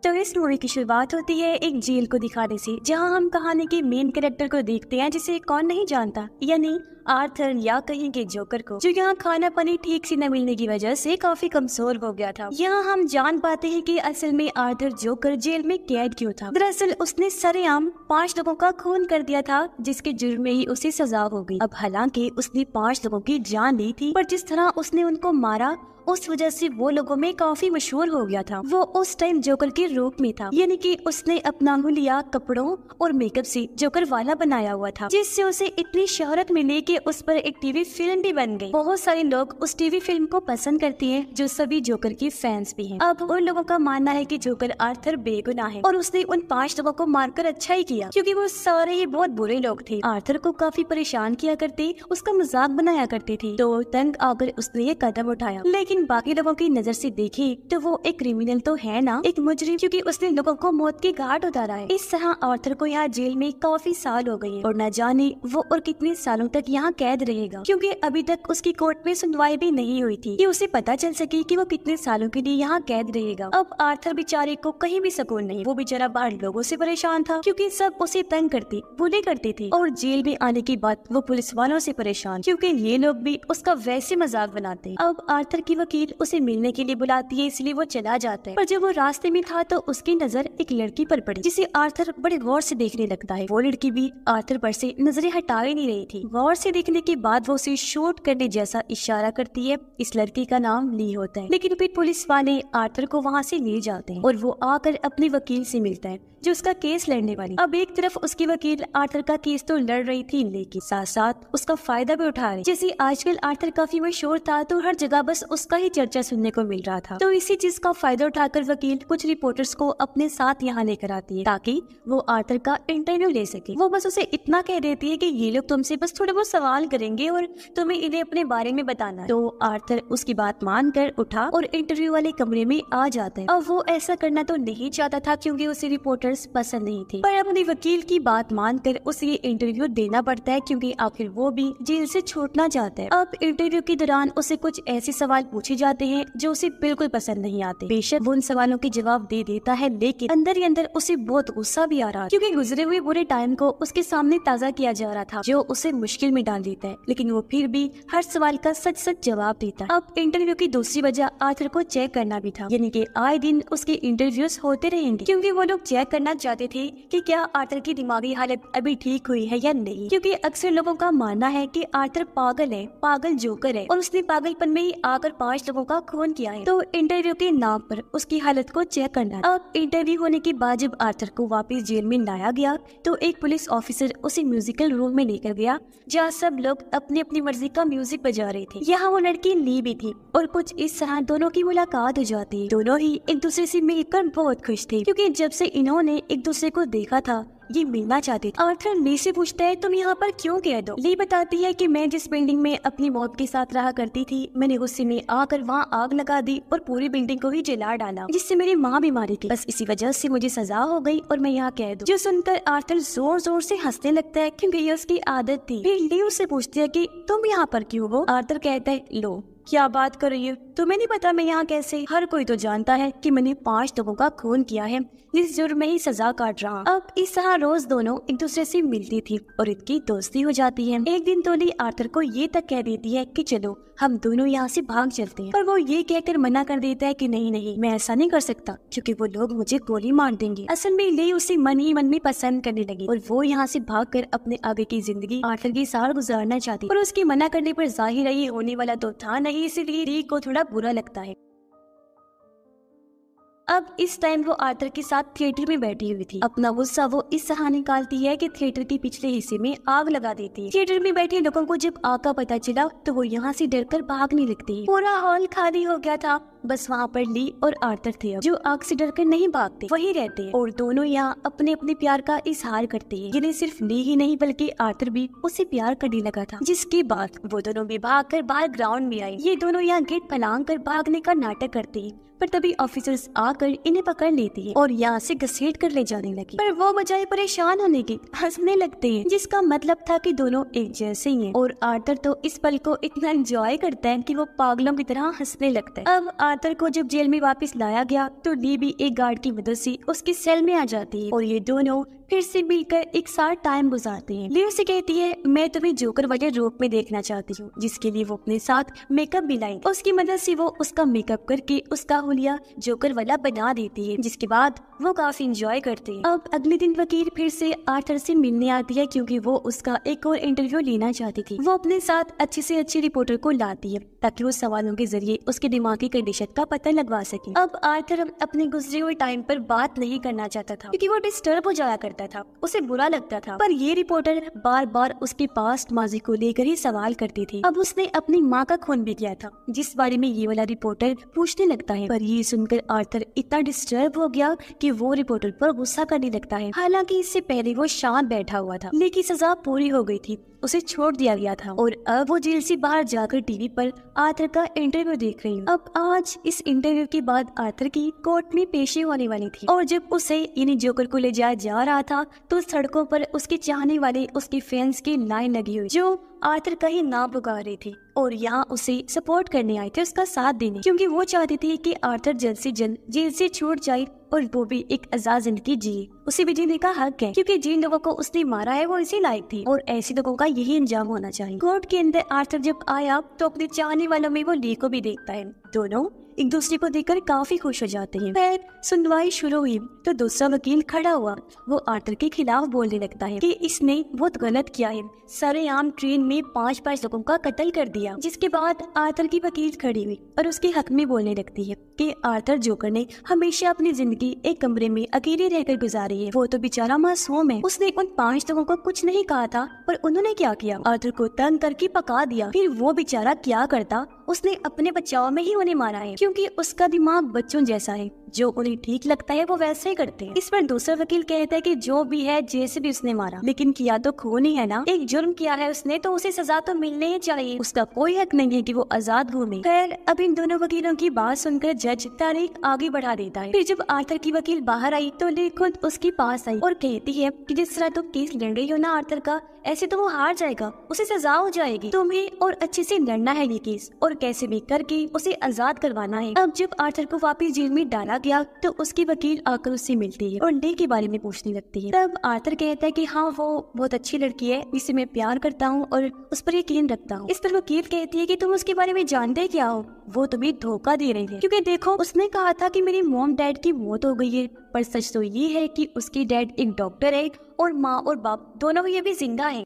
तो इस मूवी की शुरुआत होती है एक जेल को दिखाने से, जहां हम कहानी के मेन कैरेक्टर को देखते हैं जिसे कौन नहीं जानता, यानी आर्थर या कहीं के जोकर को, जो यहाँ खाना पानी ठीक से न मिलने की वजह से काफी कमजोर हो गया था। यहाँ हम जान पाते हैं कि असल में आर्थर जोकर जेल में कैद क्यों था। दरअसल उसने सरेआम 5 लोगों का खून कर दिया था, जिसके जुर्म में ही उसे सजा हो गई। अब हालांकि उसने 5 लोगों की जान ली थी, पर जिस तरह उसने उनको मारा उस वजह से वो लोगों में काफी मशहूर हो गया था। वो उस टाइम जोकर के रूप में था, यानी कि उसने अपना हुलिया कपड़ों और मेकअप से जोकर वाला बनाया हुआ था, जिससे उसे इतनी शोहरत मिली कि उस पर एक टीवी फिल्म भी बन गई। बहुत सारे लोग उस टीवी फिल्म को पसंद करते हैं, जो सभी जोकर के फैंस भी हैं। अब उन लोगों का मानना है कि जोकर आर्थर बेगुनाह है और उसने उन 5 लोगों को मारकर अच्छा ही किया, क्योंकि वो सारे ही बहुत बुरे लोग थे। आर्थर को काफी परेशान किया करते, उसका मजाक बनाया करते थे, तो तंग आकर उसने ये कदम उठाया। लेकिन बाकी लोगों की नजर से देखे तो वो एक क्रिमिनल तो है ना, एक मुजरिम, क्योंकि उसने लोगों को मौत की घाट उतारा है। इस तरह आर्थर को यहाँ जेल में काफी साल हो गए हैं और न जाने वो और कितने सालों तक यहाँ कैद रहेगा, क्योंकि अभी तक उसकी कोर्ट में सुनवाई भी नहीं हुई थी कि उसे पता चल सके कि वो कितने सालों के लिए यहाँ कैद रहेगा। अब आर्थर बेचारे को कहीं भी सुकून नहीं। वो बेचारा बाहर लोगों से परेशान था, क्योंकि सब उसे तंग करते बुली करते थे, और जेल में आने के बाद वो पुलिस वालों से परेशान, क्योंकि ये लोग भी उसका वैसे मजाक बनाते। अब आर्थर की वकील उसे मिलने के लिए बुलाती है, इसलिए वो चला जाता है। पर जब वो रास्ते में था तो उसकी नजर एक लड़की पर पड़ी, जिसे आर्थर बड़े गौर से देखने लगता है। वो लड़की भी आर्थर पर से नजरें हटा ही नहीं रही थी। गौर से देखने के बाद वो उसे शूट करने जैसा इशारा करती है। इस लड़की का नाम ली होता है, लेकिन फिर पुलिस वाले आर्थर को वहाँ से ले जाते हैं और वो आकर अपने वकील से मिलता है, जो उसका केस लड़ने वाली। अब एक तरफ उसकी वकील आर्थर का केस तो लड़ रही थी, लेकिन साथ साथ उसका फायदा भी उठा रही। जैसे आजकल आर्थर काफी मशहूर था, तो हर जगह बस उसका ही चर्चा सुनने को मिल रहा था। तो इसी चीज का फायदा उठाकर वकील कुछ रिपोर्टर्स को अपने साथ यहाँ लेकर आती है, ताकि वो आर्थर का इंटरव्यू ले सके। वो बस उसे इतना कह देती है कि ये लोग तुमसे बस थोड़े बहुत सवाल करेंगे और तुम्हें इन्हें अपने बारे में बताना है। तो आर्थर उसकी बात मानकर उठा और इंटरव्यू वाले कमरे में आ जाता है। अब वो ऐसा करना तो नहीं चाहता था, क्योंकि उसे रिपोर्टर्स पसंद नहीं थे, पर अपने वकील की बात मानकर उसे ये इंटरव्यू देना पड़ता है, क्योंकि आखिर वो भी जेल से छूटना चाहता है। अब इंटरव्यू के दौरान उसे कुछ ऐसे सवाल पूछे जाते हैं जो उसे बिल्कुल पसंद नहीं आते। बेशक वो उन सवालों के जवाब दे देता है, लेकिन अंदर ही अंदर उसे बहुत गुस्सा भी आ रहा है, क्योंकि गुजरे हुए बुरे टाइम को उसके सामने ताज़ा किया जा रहा था, जो उसे मुश्किल में डाल देता है। लेकिन वो फिर भी हर सवाल का सच सच जवाब देता है। अब इंटरव्यू की दूसरी वजह आर्थर को चेक करना भी था, यानी कि आए दिन उसके इंटरव्यूज होते रहेंगे, क्योंकि वो लोग चेक करना चाहते थे कि क्या आर्थर की दिमागी हालत अभी ठीक हुई है या नहीं, क्योंकि अक्सर लोगों का मानना है कि आर्थर पागल है, पागल जोकर है, और उसने पागलपन में ही आकर 5 लोगों का खून किया है। तो इंटरव्यू के नाम पर उसकी हालत को चेक करना है। अब इंटरव्यू होने के बाद जब आर्थर को वापस जेल में लाया गया, तो एक पुलिस ऑफिसर उसे म्यूजिकल रूम में लेकर गया, जहाँ सब लोग अपनी अपनी मर्जी का म्यूजिक बजा रहे थे। यहाँ वो लड़की ली भी थी, और कुछ इस तरह दोनों की मुलाकात हो जाती है। दोनों ही एक दूसरे से मिलकर बहुत खुश थे, क्योंकि जब से इन्होंने एक दूसरे को देखा था ये मिलना चाहती थी। आर्थर ली से पूछता है, तुम यहाँ पर क्यों कह दो? ली बताती है कि मैं जिस बिल्डिंग में अपनी मौत के साथ रहा करती थी, मैंने गुस्से में आकर वहाँ आग लगा दी और पूरी बिल्डिंग को ही जला डाला, जिससे मेरी माँ भी मारी थी। बस इसी वजह से मुझे सजा हो गई और मैं यहाँ कह दूं। जो सुनकर आर्थर जोर जोर से हंसने लगता है, क्योंकि ये उसकी आदत थी। फिर ली उससे पूछती है कि तुम यहाँ पर क्यों हो? आर्थर कहता है, लो क्या बात कर रही हो, तुम्हें नहीं पता मैं यहाँ कैसे? हर कोई तो जानता है कि मैंने 5 लोगों का खून किया है, जिस जुर्म में ही सजा काट रहा। अब इस तरह रोज दोनों एक दूसरे से मिलती थी और इनकी दोस्ती हो जाती है। एक दिन तो ली आर्थर को ये तक कह देती है कि चलो हम दोनों यहाँ से भाग चलते हैं, पर वो ये कहकर मना कर देता है कि नहीं नहीं, मैं ऐसा नहीं कर सकता, क्योंकि वो लोग मुझे गोली मार देंगे। असल में ली उसे मन ही मन में पसंद करने लगी और वो यहाँ से भागकर अपने आगे की जिंदगी आर्थर के साथ गुजारना चाहती, पर उसकी मना करने पर जाहिर है ये होने वाला तो था नहीं, इसीलिए ली को थोड़ा बुरा लगता है। अब इस टाइम वो आर्थर के साथ थिएटर में बैठी हुई थी। अपना गुस्सा वो इस तरह निकालती है कि थिएटर के पिछले हिस्से में आग लगा देती है। थिएटर में बैठे लोगों को जब आग का पता चला तो वो यहाँ से डरकर भागने लगती है। पूरा हॉल खाली हो गया था, बस वहाँ पर ली और आर्थर थे, जो आग से डरकर नहीं भागते, वही रहते हैं, और दोनों यहाँ अपने अपने प्यार का इजहार करते हैं। जिन्हें सिर्फ ली ही नहीं बल्कि आर्थर भी उससे प्यार करने लगा था, जिसके बाद वो दोनों भी भागकर बाहर ग्राउंड में आए। ये दोनों यहाँ गेट फलांग कर भागने का नाटक करते हैं, पर तभी ऑफिसर्स आकर इन्हें पकड़ लेती है और यहाँ से घसीट कर ले जाने लगी। पर वो बजाय परेशान होने की हंसने लगते हैं, जिसका मतलब था कि दोनों एक जैसे ही हैं। और आर्थर तो इस पल को इतना एंजॉय करता है कि वो पागलों की तरह हंसने लगता है। अब आर्थर को जब जेल में वापस लाया गया तो ली भी एक गार्ड की मदद से उसके सेल में आ जाती है और ये दोनों फिर से मिलकर एक साथ टाइम गुजारते हैं। ली उसे कहती है मैं तुम्हें जोकर वाले रूप में देखना चाहती हूँ, जिसके लिए वो अपने साथ मेकअप भी लाई। उसकी मदद से वो उसका मेकअप करके उसका हुलिया जोकर वाला बना देती है, जिसके बाद वो काफी इंजॉय करते हैं। अब अगले दिन वकील फिर से आर्थर से मिलने आती है क्योंकि वो उसका एक और इंटरव्यू लेना चाहती थी। वो अपने साथ अच्छी से अच्छी रिपोर्टर को लाती है ताकि वो सवालों के जरिए उसके दिमागी कंडीशन का पता लगवा सके। अब आर्थर अपने गुजरे हुए टाइम पर बात नहीं करना चाहता था क्योंकि वो डिस्टर्ब हो जाया करता था, उसे बुरा लगता था। पर ये रिपोर्टर बार बार उसके पास्ट माजी को लेकर ही सवाल करती थी। अब उसने अपनी माँ का खून भी किया था, जिस बारे में ये वाला रिपोर्टर पूछने लगता है। पर ये सुनकर आर्थर इतना डिस्टर्ब हो गया कि वो रिपोर्टर पर गुस्सा करने लगता है। हालांकि इससे पहले वो शांत बैठा हुआ था, लेकिन सजा पूरी हो गई थी, उसे छोड़ दिया गया था और अब वो जेल से बाहर जाकर टीवी पर आर्थर का इंटरव्यू देख रही हूँ। अब आज इस इंटरव्यू के बाद आर्थर की कोर्ट में पेशी होने वाली थी और जब उसे यानी जोकर को ले जाया जा रहा था तो सड़कों पर उसके चाहने वाले उसके फैंस की लाइन लगी हुई जो आर्थर का ही नाम पुकार रही थी और यहाँ उसे सपोर्ट करने आए थे, उसका साथ देने, क्योंकि वो चाहती थी कि आर्थर जल्द से जल्द जेल से छूट जाए और वो भी एक आजाद जिंदगी जिए। उसे भी जीने का हक है क्योंकि जिन लोगों को उसने मारा है वो इसी लायक थी और ऐसे लोगों का यही अंजाम होना चाहिए। कोर्ट के अंदर आर्थर जब आया तो अपने चाहने वालों में वो ली को भी देखता है। दोनों एक दूसरे को देखकर काफी खुश हो जाते हैं। फिर सुनवाई शुरू हुई तो दूसरा वकील खड़ा हुआ। वो आर्थर के खिलाफ बोलने लगता है कि इसने बहुत गलत किया है, सरेआम ट्रेन में 5 लोगों का कत्ल कर दिया। जिसके बाद आर्थर की वकील खड़ी हुई और उसके हक में बोलने लगती है कि आर्थर जोकर ने हमेशा अपनी जिंदगी एक कमरे में अकेले रहकर गुजारी है। वो तो बेचारा मासूम है, उसने उन 5 लोगों को कुछ नहीं कहा था, पर उन्होंने क्या किया, आर्थर को तंग करके पका दिया। फिर वो बेचारा क्या करता, उसने अपने बचाव में ही उन्हें मारा है क्योंकि उसका दिमाग बच्चों जैसा है, जो उन्हें ठीक लगता है वो वैसे ही करते हैं। इस पर दूसरा वकील कहता है कि जो भी है जैसे भी उसने मारा, लेकिन किया तो खून ही है ना, एक जुर्म किया है उसने तो उसे सजा तो मिलने ही चाहिए, उसका कोई हक नहीं है कि वो आजाद घूमे। खैर अब इन दोनों वकीलों की बात सुनकर जज तारीख आगे बढ़ा देता है। फिर जब आर्थर की वकील बाहर आई तो ली खुद उसके पास आई और कहती है कि जिस तरह तुम केस लड़ रही हो ना आर्थर का, ऐसे तो वो हार जाएगा, उसे सजा हो जाएगी, तुम्हें और अच्छे से लड़ना है ये केस और कैसे भी करके उसे आजाद करवाना है। अब जब आर्थर को वापस जेल में डाला गया तो उसकी वकील आकर उससे मिलती है और ली के बारे में पूछने लगती है। तब आर्थर कहता है कि हाँ वो बहुत अच्छी लड़की है, जिसे मैं प्यार करता हूँ और उस पर यकीन रखता हूँ। इस पर वकील कहती है कि तुम उसके बारे में जानते क्या हो, वो तुम्हें धोखा दे रही है क्योंकि देखो उसने कहा था कि मेरी मॉम डैड की मौत हो गई है, पर सच तो ये है कि उसकी डैड एक डॉक्टर है और माँ और बाप दोनों ही अभी जिंदा हैं।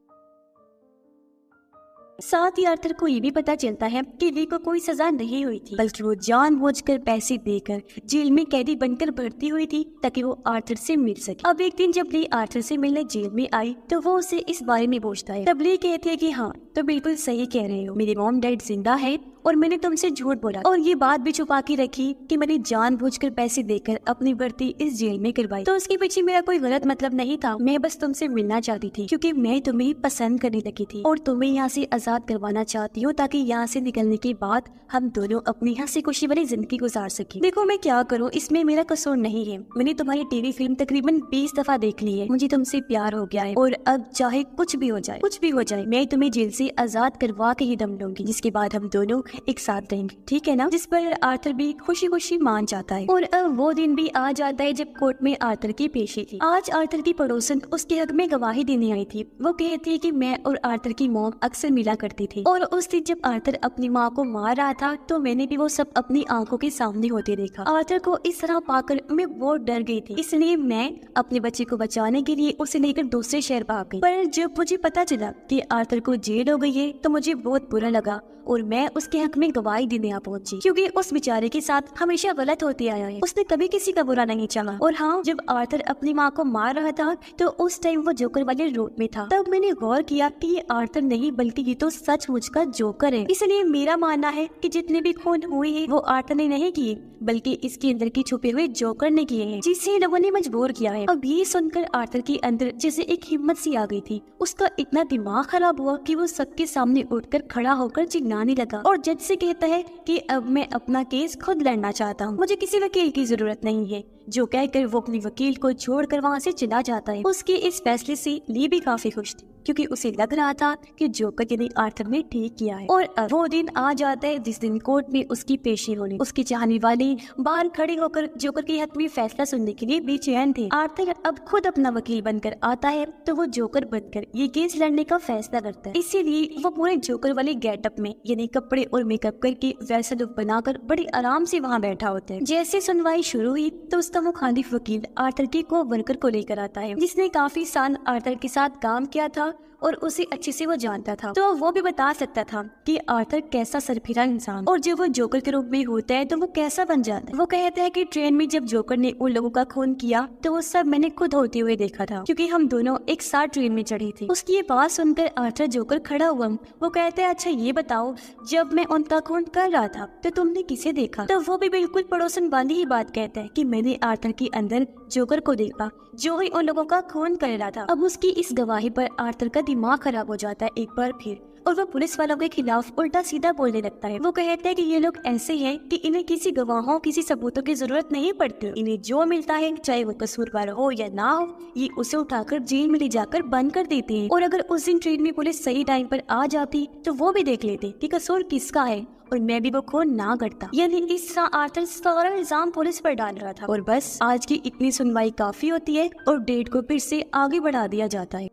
साथ ही आर्थर को ये भी पता चलता है कि ली को कोई सजा नहीं हुई थी, बल्कि वो जानबूझकर पैसे देकर जेल में कैदी बनकर भर्ती हुई थी ताकि वो आर्थर से मिल सके। अब एक दिन जब ली आर्थर से मिलने जेल में आई तो वो उसे इस बारे में पूछता है। तब ली कहती है कि हाँ तो बिल्कुल सही कह रहे हो, मेरे मॉम डैड जिंदा है और मैंने तुमसे झूठ बोला और ये बात भी छुपा के रखी कि मैंने जानबूझकर पैसे देकर अपनी भर्ती इस जेल में करवाई। तो उसके पीछे मेरा कोई गलत मतलब नहीं था, मैं बस तुमसे मिलना चाहती थी क्योंकि मैं तुम्हें पसंद करने लगी थी और तुम्हें यहाँ से आजाद करवाना चाहती हूँ ताकि यहाँ से निकलने के बाद हम दोनों अपनी हंसी खुशी वाली जिंदगी गुजार सके। देखो मैं क्या करूँ, इसमें मेरा कसूर नहीं है, मैंने तुम्हारी टीवी फिल्म तकरीबन 20 दफा देख ली है, मुझे तुमसे प्यार हो गया है और अब चाहे कुछ भी हो जाए मैं तुम्हें जेल से आजाद करवा के ही दम लूंगी, जिसके बाद हम दोनों एक साथ रहेंगे, ठीक है ना। जिस पर आर्थर भी खुशी खुशी मान जाता है और अब वो दिन भी आ जाता है जब कोर्ट में आर्थर की पेशी थी। आज आर्थर की पड़ोसन उसके हक में गवाही देने आई थी। वो कहती है कि मैं और आर्थर की मॉम अक्सर मिला करती थी और उस दिन जब आर्थर अपनी माँ को मार रहा था तो मैंने भी वो सब अपनी आंखों के सामने होते देखा। आर्थर को इस तरह पाकर मैं बहुत डर गई थी, इसलिए मैं अपने बच्चे को बचाने के लिए उसे लेकर दूसरे शहर भाग गई। पर जब मुझे पता चला कि आर्थर को जेल हो गई है तो मुझे बहुत बुरा लगा और मैं उसके हक में गवाही देने आ पहुंची क्योंकि उस बेचारे के साथ हमेशा गलत होते आया है, उसने कभी किसी का बुरा नहीं चाहा। और हाँ, जब आर्थर अपनी माँ को मार रहा था तो उस टाइम वो जोकर वाले रूप में था। तब मैंने गौर किया कि ये आर्थर नहीं बल्कि ये तो सचमुच का जोकर है। इसलिए मेरा मानना है कि जितने भी खून हुए हैं वो आर्थर ने नहीं किए बल्कि इसके अंदर की छुपे हुए जोकर ने किए हैं, जिसे लोगों ने मजबूर किया है। अब ये सुनकर आर्थर के अंदर जैसे एक हिम्मत सी आ गई थी। उसका इतना दिमाग खराब हुआ कि वो सबके सामने उठकर खड़ा होकर चिल्लाने लगा और जज से कहता है कि अब मैं अपना केस खुद लड़ना चाहता हूँ, मुझे किसी वकील की जरूरत नहीं है। जो कहकर वो अपनी वकील को छोड़कर वहाँ से चला जाता है। उसके इस फैसले से ली भी काफी खुश थी। क्योंकि उसे लग रहा था कि जोकर यानी आर्थर ने ठीक किया है। और अब वो दिन आ जाता है जिस दिन कोर्ट में उसकी पेशी होनी। उसके चाहने वाले बाहर खड़े होकर जोकर के हक में फैसला सुनने के लिए बेचैन थे। आर्थर अब खुद अपना वकील बनकर आता है तो वो जोकर बनकर ये केस लड़ने का फैसला करता है। इसीलिए वो पूरे जोकर वाले गेटअप में यानी कपड़े और मेकअप करके वैसा लुक बनाकर बड़ी आराम से वहाँ बैठा होता है। जैसे सुनवाई शुरू हुई तो उसका मुखालिफ वकील आर्थर के को वर्कर को लेकर आता है, जिसने काफी साल आर्थर के साथ काम किया था और उसे अच्छे से वो जानता था, तो वो भी बता सकता था कि आर्थर कैसा सरफिरा इंसान और जब वो जोकर के रूप में होता है तो वो कैसा बन जाता है। वो कहता है कि ट्रेन में जब जोकर ने उन लोगों का खून किया तो वो सब मैंने खुद होते हुए देखा था, क्योंकि हम दोनों एक साथ ट्रेन में चढ़े थे। उसकी ये बात सुनकर आर्थर जोकर खड़ा हुआ। वो कहता है, अच्छा ये बताओ, जब मैं उनका खून कर रहा था तो तुमने किसे देखा? तो वो भी बिल्कुल पड़ोसन वाली ही बात कहता है कि मैंने आर्थर के अंदर जोकर को देखा जो ही उन लोगों का खून कर रहा था। अब उसकी इस गवाही पर आर्थर का दिमाग खराब हो जाता है एक बार फिर, और वो पुलिस वालों के खिलाफ उल्टा सीधा बोलने लगता है। वो कहते हैं कि ये लोग ऐसे हैं कि इन्हें किसी गवाहों किसी सबूतों की जरूरत नहीं पड़ती। इन्हें जो मिलता है चाहे वो कसूरवार हो या ना हो, ये उसे उठाकर जेल में ले जाकर बंद कर देते हैं। और अगर उस दिन ट्रेन में पुलिस सही टाइम पर आ जाती तो वो भी देख लेते कि कसूर किसका है और मैं भी वो खून ना करता। यानी इस तरह आर्थर सारा इल्जाम पुलिस पर डाल रहा था। और बस आज की इतनी सुनवाई काफी होती है और डेट को फिर से आगे बढ़ा दिया जाता है।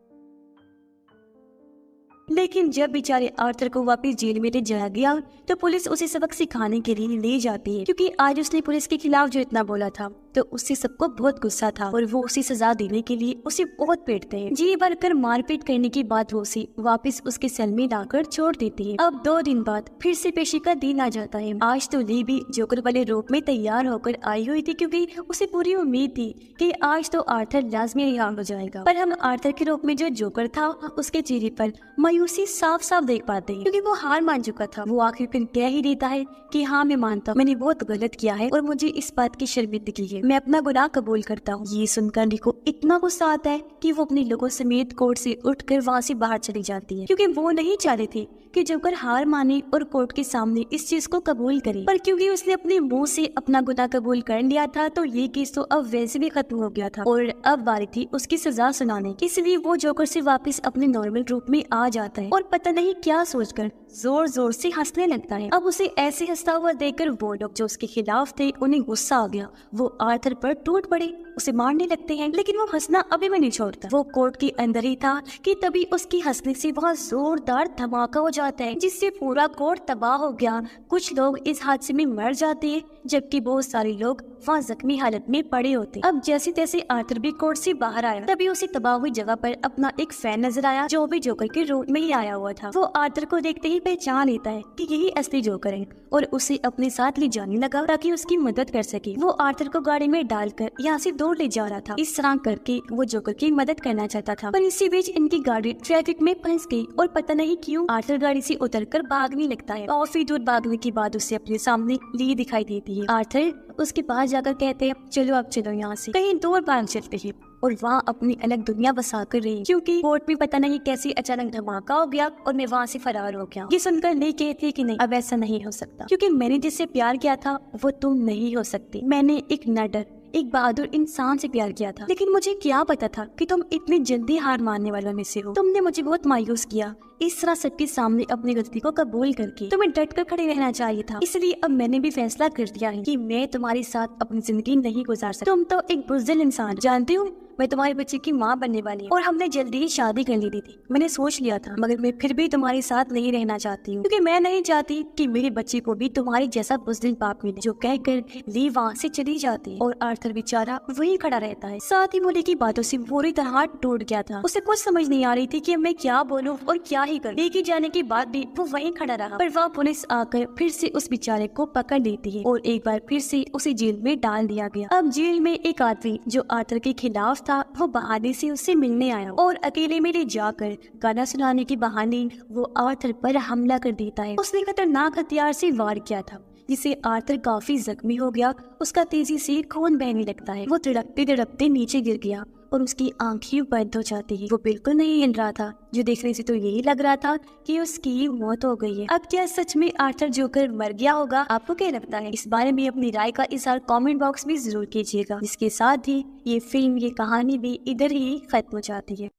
लेकिन जब बेचारे आर्थर को वापस जेल में ले जाया गया तो पुलिस उसे सबक सिखाने के लिए ले जाती है, क्योंकि आज उसने पुलिस के खिलाफ जो इतना बोला था तो उससे सबको बहुत गुस्सा था और वो उसे सजा देने के लिए उसे बहुत पीटते हैं। जी भरकर मारपीट करने के बाद वो उसे वापस उसके सेल में लाकर छोड़ देती है। अब 2 दिन बाद फिर से पेशी का दिन आ जाता है। आज तो ली भी जोकर वाले रूप में तैयार होकर आई हुई थी, क्योंकि उसे पूरी उम्मीद थी कि आज तो आर्थर लाजमी रिहा हो जाएगा। पर हम आर्थर के रूप में जो जोकर था उसके चेहरे पर मायूसी साफ साफ देख पाते हैं, क्योंकि वो हार मान चुका था। वो आखिर फिर कह ही देता है कि हाँ मैं मानता हूँ, मैंने बहुत गलत किया है और मुझे इस बात की शर्मिंदगी है, मैं अपना गुनाह कबूल करता हूँ। ये सुनकर ली को इतना गुस्सा आता है कि वो अपने लोगों समेत कोर्ट से उठकर वहाँ से बाहर चली जाती है, क्योंकि वो नहीं चाहते थे कि जोकर हार माने और कोर्ट के सामने इस चीज को कबूल करे। पर क्योंकि उसने अपने मुंह से अपना गुनाह कबूल कर लिया था तो ये केस तो अब वैसे भी खत्म हो गया था और अब बारी थी उसकी सजा सुनाने की। इसलिए वो जोकर से वापस अपने नॉर्मल रूप में आ जाता है और पता नहीं क्या सोचकर जोर जोर से हंसने लगता है। अब उसे ऐसे हंसता हुआ देखकर वो लोग जो उसके खिलाफ थे उन्हें गुस्सा आ गया। वो आर्थर पर टूट पड़े, उसे मारने लगते हैं, लेकिन वो हंसना अभी भी नहीं छोड़ता। वो कोर्ट के अंदर ही था कि तभी उसकी हंसने से बहुत जोरदार धमाका हो जाता है, जिससे पूरा कोर्ट तबाह हो गया। कुछ लोग इस हादसे में मर जाते हैं जबकि बहुत सारे लोग वहाँ जख्मी हालत में पड़े होते। अब जैसे तैसे आर्थर भी कोर्ट से बाहर आया, तभी उसे तबाह हुई जगह पर अपना एक फैन नजर आया जो भी जोकर के रूप में ही आया हुआ था। वो आर्थर को देखते ही पहचान लेता है कि यही असली जोकर है और उसे अपने साथ ले जाने लगा ताकि उसकी मदद कर सके। वो आर्थर को गाड़ी में डालकर यहाँ से दूर ले जा रहा था। इस तरह करके वो जोकर की मदद करना चाहता था, पर इसी बीच इनकी गाड़ी ट्रैफिक में फंस गई और पता नहीं क्यों आर्थर गाड़ी से उतरकर भागने लगता है। काफी दूर भागने के बाद उसे अपने सामने ली दिखाई देती है। आर्थर उसके पास जाकर कहते हैं, चलो अब चलो यहाँ से कहीं दूर भाग चलते हैं और वहाँ अपनी अलग दुनिया बसा कर रही, क्योंकि कोर्ट में पता नहीं कैसे अचानक धमाका हो गया और मैं वहाँ से फरार हो गया। ये सुनकर ली कहती है कि नहीं, अब ऐसा नहीं हो सकता, क्योंकि मैंने जिससे प्यार किया था वो तुम नहीं हो सकती। मैंने एक नडर एक बहादुर इंसान से प्यार किया था, लेकिन मुझे क्या पता था कि तुम इतनी जल्दी हार मानने वालों में से हो। तुमने मुझे बहुत मायूस किया। इस तरह सबके सामने अपनी गलती को कबूल करके तुम्हें डट कर खड़े रहना चाहिए था। इसलिए अब मैंने भी फैसला कर दिया है कि मैं तुम्हारे साथ अपनी जिंदगी नहीं गुजार सकती। तुम तो एक बुज़दिल इंसान, जानती हो मैं तुम्हारे बच्चे की माँ बनने वाली हूँ और हमने जल्दी ही शादी कर ली थी। मैंने सोच लिया था, मगर मैं फिर भी तुम्हारे साथ नहीं रहना चाहती हूँ, क्योंकि मैं नहीं चाहती कि मेरे बच्चे को भी तुम्हारी जैसा बुज़दिल बाप मिले। जो कहकर ली वहाँ से चली जाती है और आर्थर बेचारा वही खड़ा रहता है। साथ ही मोली की बातों से पूरी तरह टूट गया था। उसे कुछ समझ नहीं आ रही थी कि मैं क्या बोलूं और क्या ही करूं। लेके जाने के बाद भी वो वहीं खड़ा रहा, पर वह पुलिस आकर फिर से उस बेचारे को पकड़ लेती है और एक बार फिर से उसे जेल में डाल दिया गया। अब जेल में एक आदमी जो आर्थर के खिलाफ था वो बहाने से उससे मिलने आया और अकेले में ले जाकर गाना सुनाने के बहाने वो आर्थर पर हमला कर देता है। उसने खतरनाक हथियार से वार किया था जिससे आर्थर काफी जख्मी हो गया। उसका तेजी से खून बहने लगता है। वो तड़पते तड़पते नीचे गिर गया और उसकी आंखें बंद हो जाती है। वो बिल्कुल नहीं हिल रहा था, जो देखने से तो यही लग रहा था कि उसकी मौत हो गई है। अब क्या सच में आर्थर जोकर मर गया होगा? आपको क्या लगता है? इस बारे में अपनी राय का इज़हार कमेंट बॉक्स में जरूर कीजिएगा। इसके साथ ही ये फिल्म, ये कहानी भी इधर ही खत्म हो जाती है।